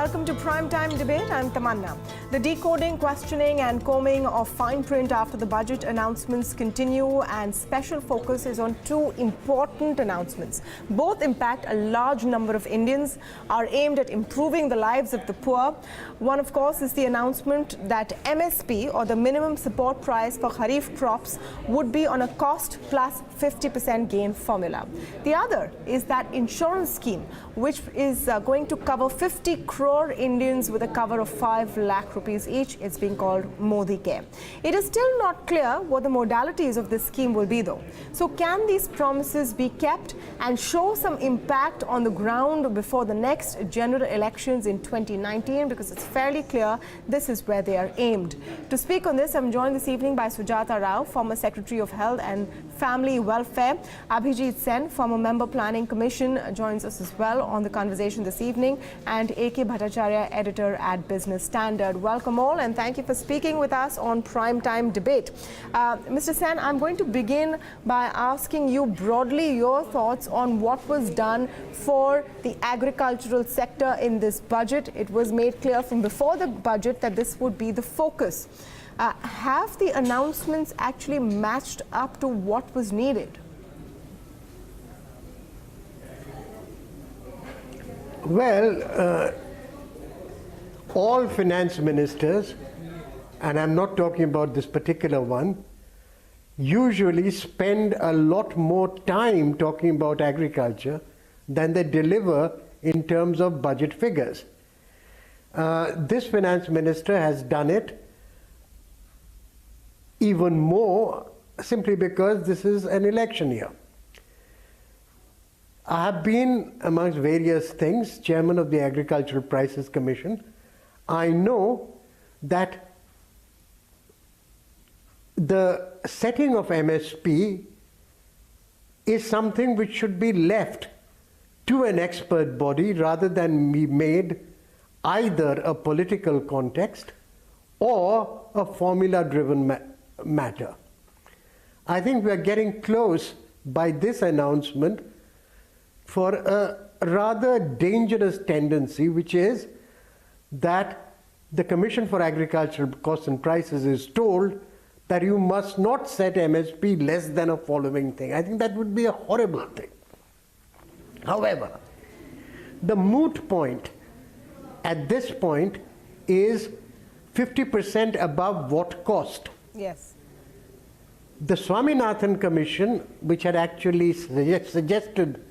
welcome to Primetime Debate. I'm Tamanna. The decoding, questioning and combing of fine print after the budget announcements continue, and special focus is on two important announcements. Both impact a large number of Indians, are aimed at improving the lives of the poor. One, of course, is the announcement that MSP, or the minimum support price for Kharif crops, would be on a cost plus 50% gain formula. The other is that insurance scheme, which is going to cover 50 crore Indians with a cover of 5 lakh rupees each. It's being called Modi Care. It is still not clear what the modalities of this scheme will be, though. So can these promises be kept and show some impact on the ground before the next general elections in 2019? Because it's fairly clear this is where they are aimed. To speak on this, I'm joined this evening by Sujatha Rao, former Secretary of Health and Family Welfare. Abhijit Sen, former Member Planning Commission, joins us as well on the conversation this evening, and Bhattacharya, editor at Business Standard. Welcome all, and thank you for speaking with us on Primetime Debate. Mr. Sen, I'm going to begin by asking you broadly your thoughts on what was done for the agricultural sector in this budget. It was made clear from before the budget that this would be the focus. Have the announcements actually matched up to what was needed? Well, all finance ministers, and I'm not talking about this particular one, usually spend a lot more time talking about agriculture than they deliver in terms of budget figures. This finance minister has done it even more simply because this is an election year. I have been, amongst various things, chairman of the Agricultural Prices Commission. I know that the setting of MSP is something which should be left to an expert body rather than be made either a political context or a formula-driven matter. I think we are getting close by this announcement for a rather dangerous tendency, which is that the Commission for Agricultural Costs and Prices is told that you must not set MSP less than a following thing. I think that would be a horrible thing. However, the moot point at this point is 50% above what cost. Yes. The Swaminathan Commission, which had actually suggested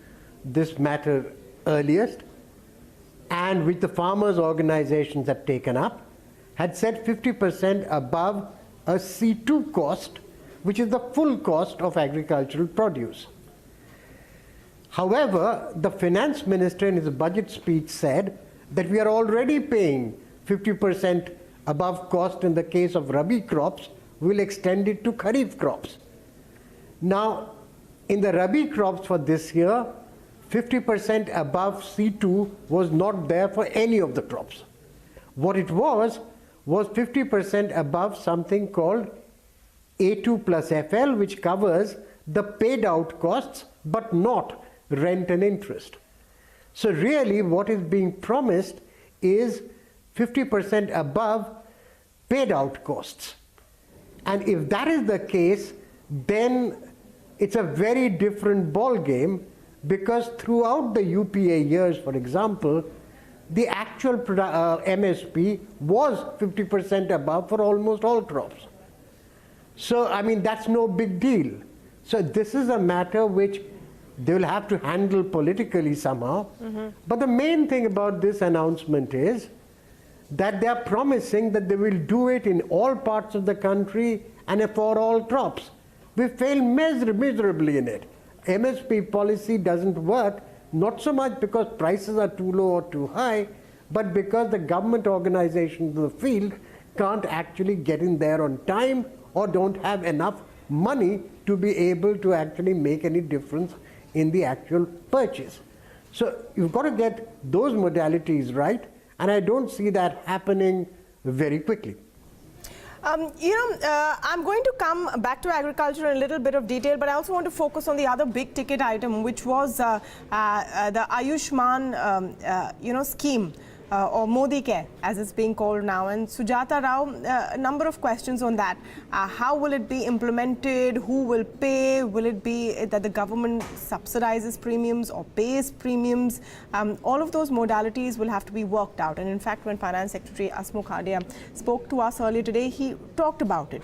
this matter earliest, and which the farmers' organizations have taken up, had said 50% above a C2 cost, which is the full cost of agricultural produce. However, the finance minister in his budget speech said that we are already paying 50% above cost in the case of Rabi crops. We'll extend it to Kharif crops. Now, in the Rabi crops for this year, 50% above C2 was not there for any of the crops. What it was 50% above something called A2 plus FL, which covers the paid out costs but not rent and interest. So really what is being promised is 50% above paid out costs. And if that is the case, then it's a very different ball game, because throughout the UPA years, for example, the actual MSP was 50% above for almost all crops. So, I mean, that's no big deal. So this is a matter which they will have to handle politically somehow. But the main thing about this announcement is that they are promising that they will do it in all parts of the country and for all crops. We fail miserably in it. MSP policy doesn't work, not so much because prices are too low or too high, but because the government organizations in the field can't actually get in there on time or don't have enough money to be able to actually make any difference in the actual purchase. So you've got to get those modalities right, and I don't see that happening very quickly. I'm going to come back to agriculture in a little bit of detail, but I also want to focus on the other big ticket item, which was the Ayushman, scheme. or Modi Care, as it's being called now. And Sujatha Rao, a number of questions on that. How will it be implemented? Who will pay? Will it be that the government subsidizes premiums or pays premiums? All of those modalities will have to be worked out. And in fact, when Finance Secretary Hasmukh Hadia spoke to us earlier today, he talked about it.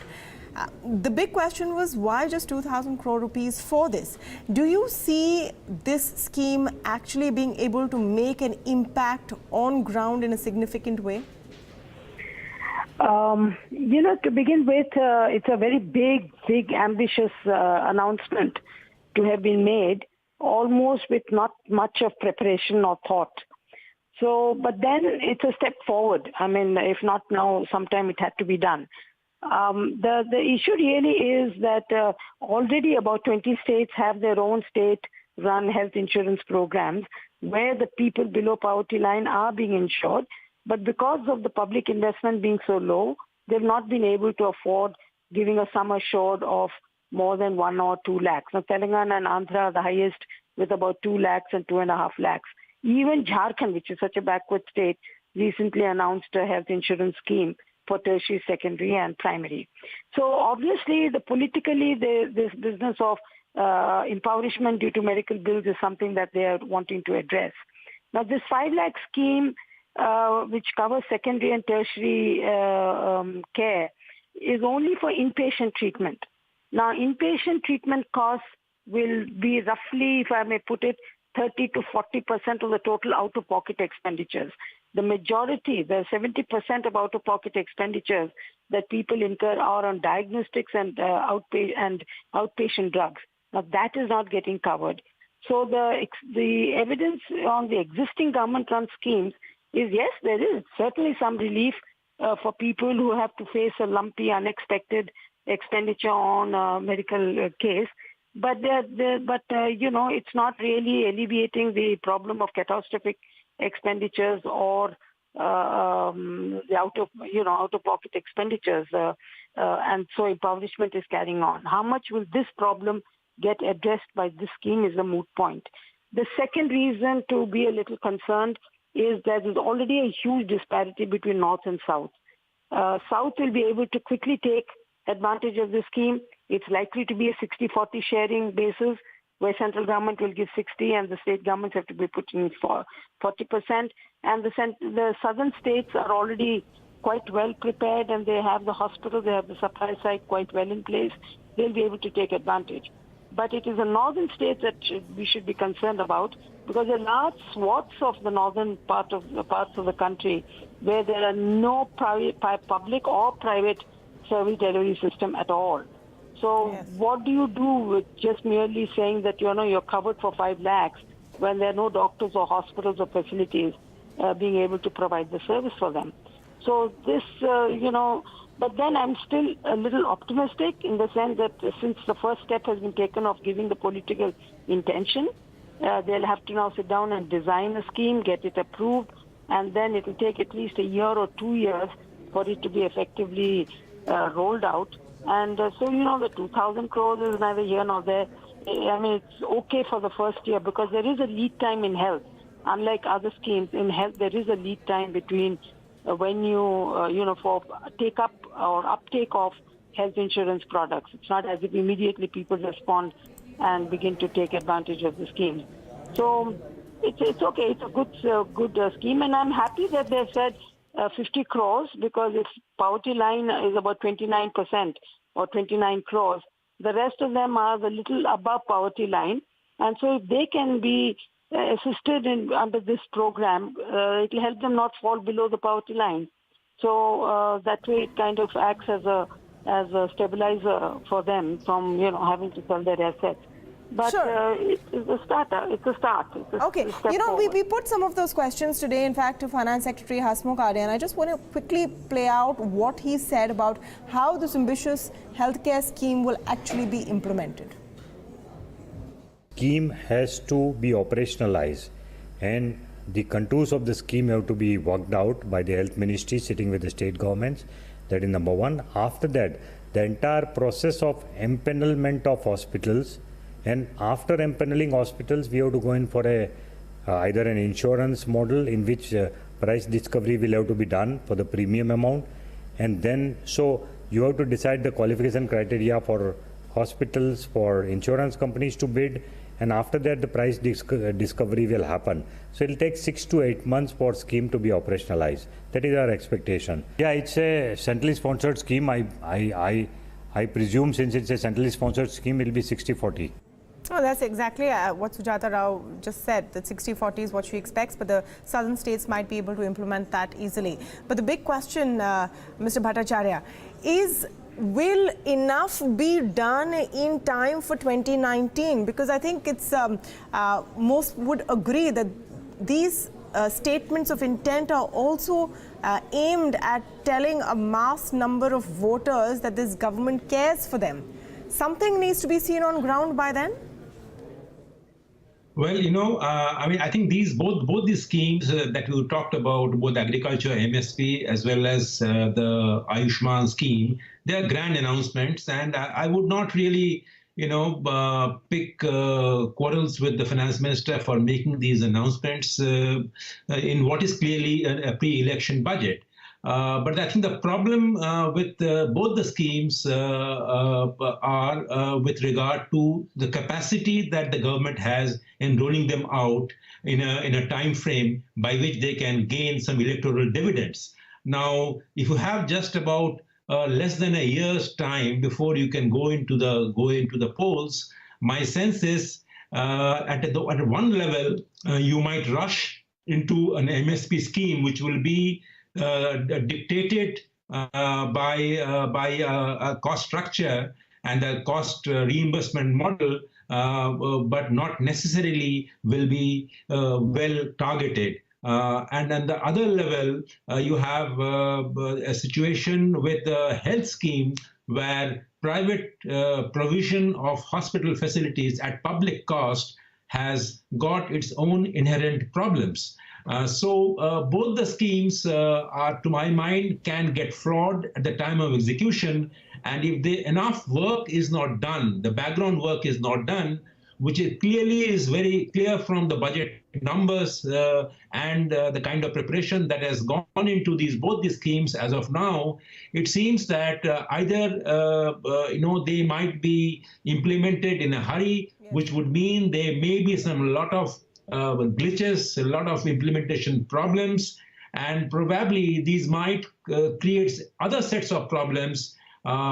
The big question was, why just 2,000 crore rupees for this? Do you see this scheme actually being able to make an impact on ground in a significant way? To begin with, it's a very big, ambitious announcement to have been made, almost with not much of preparation or thought. So, but then it's a step forward. I mean, if not now, sometime it had to be done. The issue really is that already about 20 states have their own state-run health insurance programs where the people below poverty line are being insured. But because of the public investment being so low, they've not been able to afford giving a sum assured of more than 1 or 2 lakhs. Now, Telangana and Andhra are the highest with about 2 lakhs and 2.5 lakhs. Even Jharkhand, which is such a backward state, recently announced a health insurance scheme for tertiary, secondary, and primary. So obviously, politically, this business of impoverishment due to medical bills is something that they are wanting to address. Now, this 5 lakh scheme, which covers secondary and tertiary care, is only for inpatient treatment. Now, inpatient treatment costs will be roughly, if I may put it, 30 to 40% of the total out-of-pocket expenditures. The majority, the 70% of out-of-pocket expenditures that people incur are on diagnostics and outpatient drugs. Now, that is not getting covered. So the evidence on the existing government-run schemes is, yes, there is certainly some relief for people who have to face a lumpy, unexpected expenditure on a medical case. But it's not really alleviating the problem of catastrophic expenditures or the out-of-pocket expenditures, and so impoverishment is carrying on. How much will this problem get addressed by this scheme is a moot point. The second reason to be a little concerned is that there's already a huge disparity between North and South. South will be able to quickly take advantage of the scheme. It's likely to be a 60-40 sharing basis, where central government will give 60 and the state governments have to be putting in 40%. And the southern states are already quite well prepared, and they have the hospital, they have the supply side quite well in place. They'll be able to take advantage. But it is the northern states that we should be concerned about, because there are large swaths of the northern parts of the country where there are no public or private service delivery system at all. So yes. What do you do with just merely saying that you're covered for 5 lakhs when there are no doctors or hospitals or facilities being able to provide the service for them? So this, but then I'm still a little optimistic in the sense that since the first step has been taken of giving the political intention, they'll have to now sit down and design a scheme, get it approved, and then it will take at least a year or 2 years for it to be effectively rolled out. And so, the 2,000 crores is neither here nor there. I mean, it's okay for the first year because there is a lead time in health. Unlike other schemes, in health, there is a lead time between when you, for take-up or uptake of health insurance products. It's not as if immediately people respond and begin to take advantage of the scheme. So it's okay. It's a good scheme. And I'm happy that they've said 50 crores, because if poverty line is about 29% or 29 crores, the rest of them are the little above poverty line. And so if they can be assisted under this program, it will help them not fall below the poverty line. So that way it kind of acts as a stabilizer for them from having to sell their assets. But sure. It's a starter. It's a start. Okay. We put some of those questions today, in fact, to Finance Secretary Hasmukh Hadia, and I just want to quickly play out what he said about how this ambitious healthcare scheme will actually be implemented. Scheme has to be operationalized, and the contours of the scheme have to be worked out by the health ministry sitting with the state governments. That is number one. After that, the entire process of empanelment of hospitals, and after empaneling hospitals, we have to go in for either an insurance model in which price discovery will have to be done for the premium amount, and then so you have to decide the qualification criteria for hospitals, for insurance companies to bid, and after that the price discovery will happen. So it will take 6 to 8 months for scheme to be operationalized. That is our expectation. Yeah, it's a centrally sponsored scheme. I presume since it's a centrally sponsored scheme, it will be 60-40. Oh, that's exactly what Sujatha Rao just said, that 60-40 is what she expects, but the southern states might be able to implement that easily. But the big question, Mr. Bhattacharya, is will enough be done in time for 2019? Because I think it's most would agree that these statements of intent are also aimed at telling a mass number of voters that this government cares for them. Something needs to be seen on ground by then? Well, I think both these schemes that you talked about, both agriculture, MSP, as well as the Ayushman scheme, they are grand announcements, and I would not really, pick quarrels with the finance minister for making these announcements in what is clearly a pre-election budget. But I think the problem with both the schemes are with regard to the capacity that the government has in rolling them out in a time frame by which they can gain some electoral dividends. Now, if you have just about less than a year's time before you can go into the polls, my sense is at one level you might rush into an MSP scheme which will be dictated by a cost structure and a cost reimbursement model, but not necessarily will be well targeted. And on the other level, you have a situation with the health scheme where private provision of hospital facilities at public cost has got its own inherent problems. So both the schemes are, to my mind, can get flawed at the time of execution. And if enough work is not done, the background work is not done, which is very clear from the budget numbers and the kind of preparation that has gone into both these schemes as of now, it seems that either they might be implemented in a hurry, which would mean there may be a lot of glitches, a lot of implementation problems, and probably these might create other sets of problems,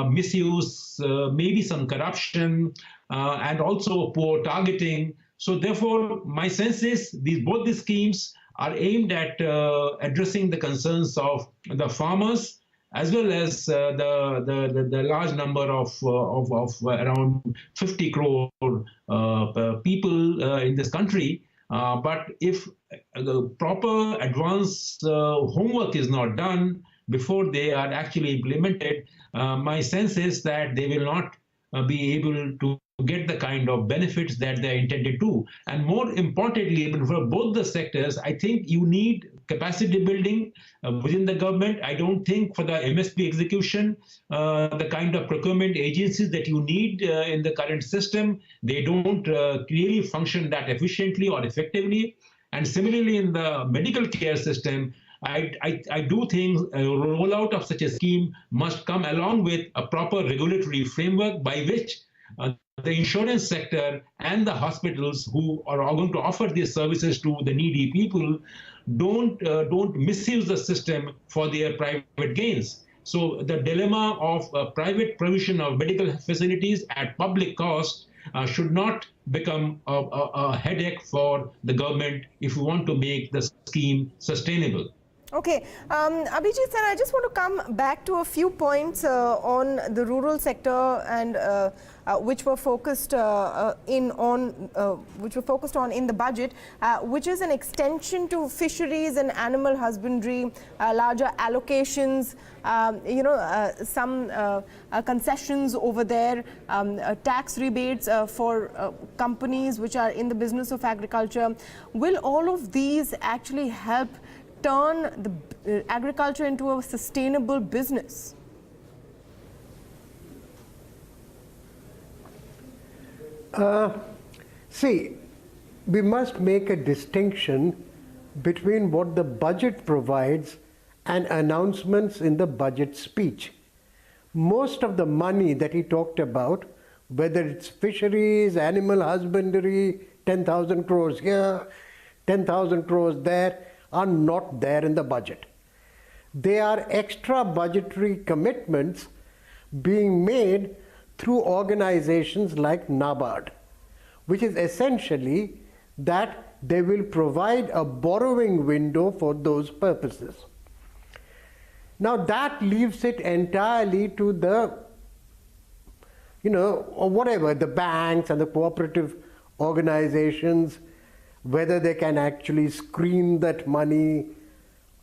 misuse, maybe some corruption, and also poor targeting. So therefore, my sense is both these schemes are aimed at addressing the concerns of the farmers as well as the large number of around 50 crore people in this country. But if the proper advanced homework is not done before they are actually implemented, my sense is that they will not be able to get the kind of benefits that they are intended to. And more importantly, for both the sectors, I think you need capacity building within the government. I don't think for the MSP execution, the kind of procurement agencies that you need in the current system, they don't really function that efficiently or effectively. And similarly, in the medical care system, I do think a rollout of such a scheme must come along with a proper regulatory framework by which the insurance sector and the hospitals who are going to offer these services to the needy people don't misuse the system for their private gains. So the dilemma of private provision of medical facilities at public cost should not become a headache for the government if we want to make the scheme sustainable. Okay, Abhijit Sen, I just want to come back to a few points on the rural sector and which were focused on in the budget, which is an extension to fisheries and animal husbandry, larger allocations, some concessions over there, tax rebates for companies which are in the business of agriculture. Will all of these actually help turn the agriculture into a sustainable business? See, we must make a distinction between what the budget provides and announcements in the budget speech. Most of the money that he talked about, whether it's fisheries, animal husbandry, 10,000 crores here, 10,000 crores there, are not there in the budget. They are extra budgetary commitments being made through organizations like NABARD, which is essentially that they will provide a borrowing window for those purposes. Now that leaves it entirely to the, or whatever, the banks and the cooperative organizations, whether they can actually screen that money,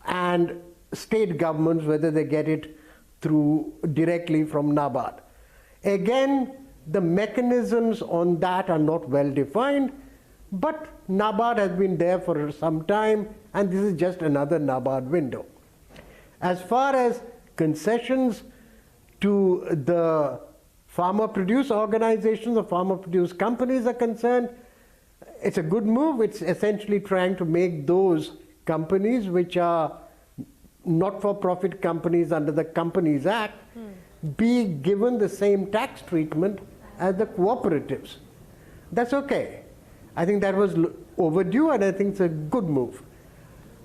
and state governments, whether they get it through directly from NABARD. Again, the mechanisms on that are not well defined, but NABARD has been there for some time, and this is just another NABARD window. As far as concessions to the farmer produce organizations or farmer produce companies are concerned, it's a good move. It's essentially trying to make those companies, which are not-for-profit companies under the Companies Act, be given the same tax treatment as the cooperatives. That's okay. I think that was overdue, and I think it's a good move.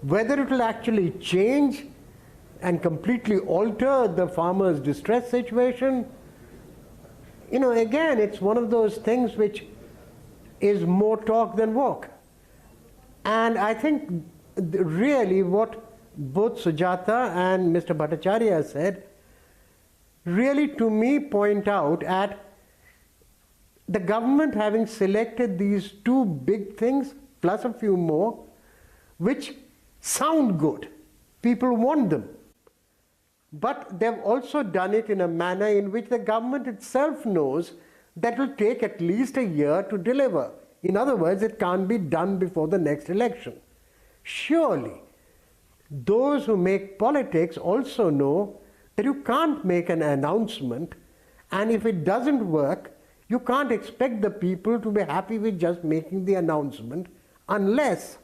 Whether it will actually change and completely alter the farmers' distress situation, again, it's one of those things which is more talk than walk. And I think really what both Sujatha and Mr. Bhattacharya said really, to me, point out at the government having selected these two big things, plus a few more, which sound good. People want them. But they've also done it in a manner in which the government itself knows that will take at least a year to deliver. In other words, it can't be done before the next election. Surely, those who make politics also know that you can't make an announcement, and if it doesn't work, you can't expect the people to be happy with just making the announcement unless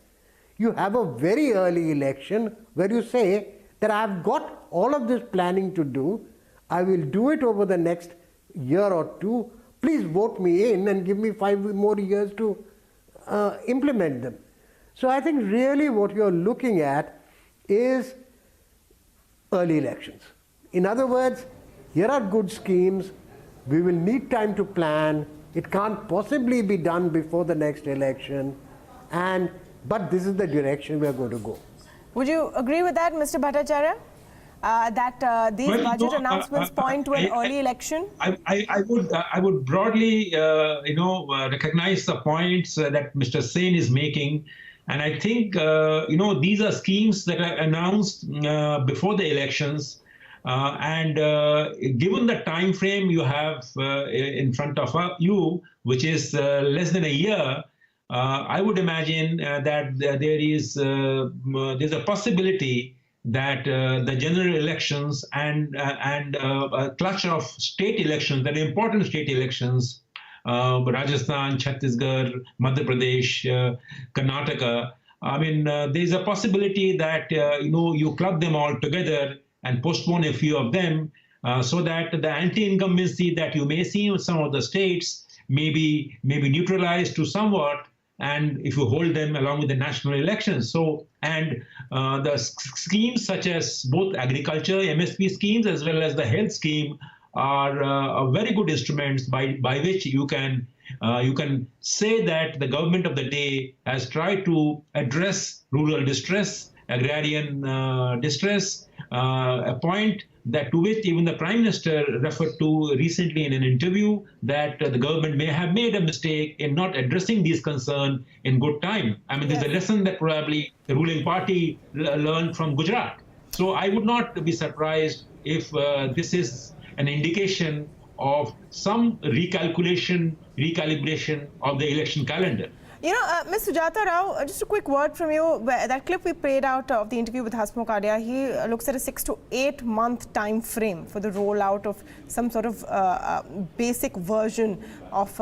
you have a very early election where you say that I've got all of this planning to do, I will do it over the next year or two, please vote me in and give me 5 more years to implement them. So I think really what you're looking at is early elections. In other words, here are good schemes, we will need time to plan, it can't possibly be done before the next election, but this is the direction we are going to go. Would you agree with that, Mr. Bhattacharya? That these budget announcements point to an early election? I would broadly, recognize the points that Mr. Sen is making, and I think these are schemes that are announced before the elections, and given the time frame you have in front of you, which is less than a year, I would imagine that there's a possibility that the general elections and a clutch of state elections, that are important state elections, Rajasthan, Chhattisgarh, Madhya Pradesh, Karnataka, there's a possibility that you club them all together and postpone a few of them so that the anti-incumbency that you may see in some of the states may be neutralized to somewhat, and if you hold them along with the national elections. The schemes such as both agriculture, MSP schemes, as well as the health scheme are very good instruments by which you can say that the government of the day has tried to address rural distress, agrarian distress, a point that to which even the Prime Minister referred to recently in an interview, that the government may have made a mistake in not addressing these concerns in good time. There's a lesson that probably the ruling party learned from Gujarat. So I would not be surprised if this is an indication of some recalibration of the election calendar. Ms. Sujatha Rao, just a quick word from you. That clip we played out of the interview with Hasmukh Adia, he looks at a 6 to 8 month time frame for the rollout of some sort of basic version of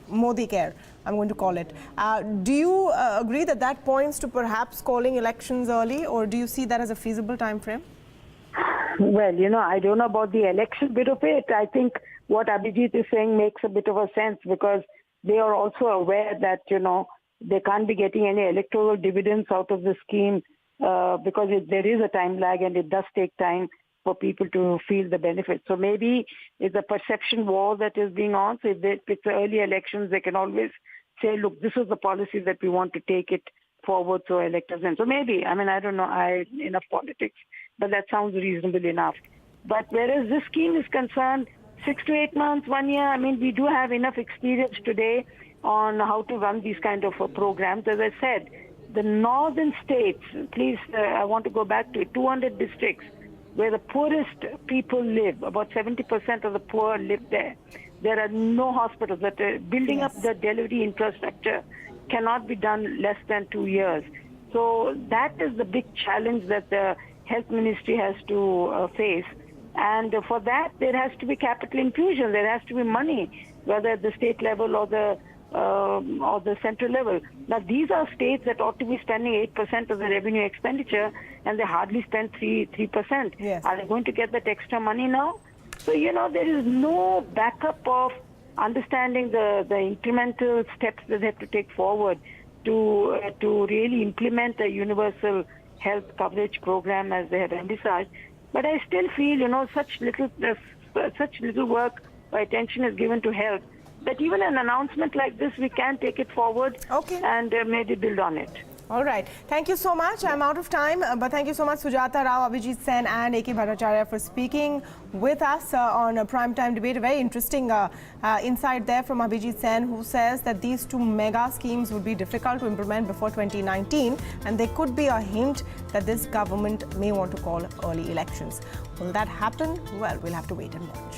Modi Care. I'm going to call it. Do you agree that that points to perhaps calling elections early, or do you see that as a feasible time frame? Well, I don't know about the election bit of it. I think what Abhijit is saying makes a bit of a sense, because they are also aware that, they can't be getting any electoral dividends out of the scheme because there is a time lag and it does take time for people to feel the benefits. So maybe it's a perception war that is being on. So if it's early elections, they can always say, look, this is the policy that we want to take it forward so electors in. So maybe, I don't know enough politics, but that sounds reasonable enough. But whereas this scheme is concerned, 6 to 8 months, 1 year, we do have enough experience today on how to run these kind of programs. As I said, the northern states, please, I want to go back to it, 200 districts where the poorest people live, about 70% of the poor live there. There are no hospitals. Building up the delivery infrastructure cannot be done less than 2 years. So that is the big challenge that the health ministry has to face. And for that, there has to be capital infusion. There has to be money, whether at the state level or the central level. Now, these are states that ought to be spending 8% of the revenue expenditure, and they hardly spend 3%. Yes. Are they going to get that extra money now? So, there is no backup of understanding the incremental steps that they have to take forward to really implement a universal health coverage program as they have envisaged. But I still feel, such little work or attention is given to health, that even an announcement like this, we can take it forward and maybe build on it. All right. Thank you so much. I'm out of time, but thank you so much, Sujatha Rao, Abhijit Sen and A.K. Bhattacharya, for speaking with us on a Primetime Debate. A very interesting insight there from Abhijit Sen, who says that these two mega schemes would be difficult to implement before 2019, and there could be a hint that this government may want to call early elections. Will that happen? Well, we'll have to wait and watch.